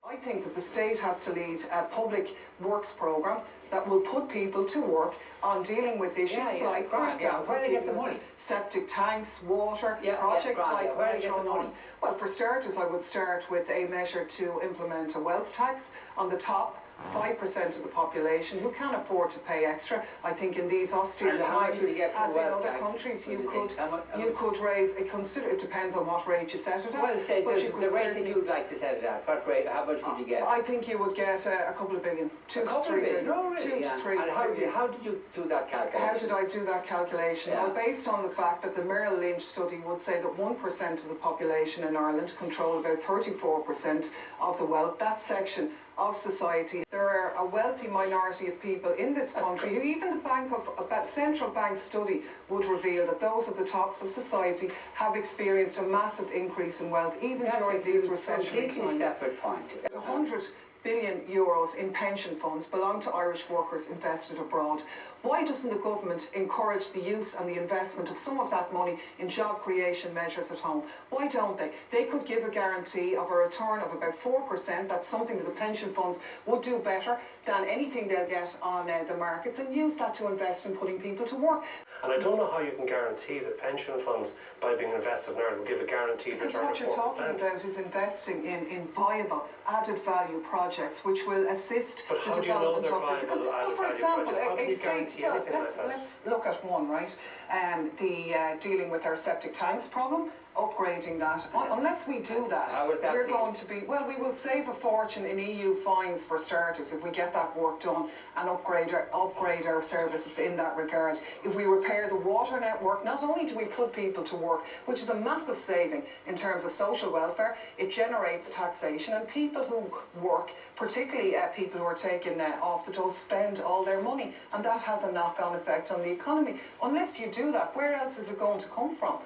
I think that the state has to lead a public works programme that will put people to work on dealing with issues like, for example, where do they get the money? Septic tanks, water, projects like where do they get the money? Well, for starters, I would start with a measure to implement a wealth tax on the top 5% of the population who can afford to pay extra. I think in these austere times, as in other countries, you could raise a it depends on what rate you set it at. Well, the rate that you'd like to set it at, what rate, how much would you get? I think you would get a couple of billion, two to three billion. No, really? 2 to 3 And how did you do that calculation? How did I do that calculation? Yeah. Well, based on the fact that the Merrill Lynch study would say that 1% of the population in Ireland control about 34% of the wealth, that section of society. There are a wealthy minority of people in this country who even the central bank study would reveal that those at the tops of society have experienced a massive increase in wealth even during these recessionary times. Separate point. 100 billion euros in pension funds belong to Irish workers invested abroad. Why doesn't the government encourage the use and the investment of some of that money in job creation measures at home? Why don't they? They could give a guarantee of a return of about 4%. That's something that the pension funds would do better than anything they'll get on the markets, and use that to invest in putting people to work. And I don't know how you can guarantee that pension funds, by being invested in Ireland, will give a guaranteed return of 4%. What you're talking about is investing in viable, added value projects which will assist but how do you know they're viable, added value projects? How can you guarantee anything like that? Let's look at one, right? Dealing with our septic tanks problem, upgrading that. Unless we do that, we're going to be, well, we will save a fortune in EU fines for starters if we get that work done and upgrade our services in that regard. If we repair the water network, not only do we put people to work, which is a massive saving in terms of social welfare, it generates taxation, and people who work, particularly people who are taken off the dole, spend all their money, and that has a knock-on effect on the economy. Unless you do that, where else is it going to come from?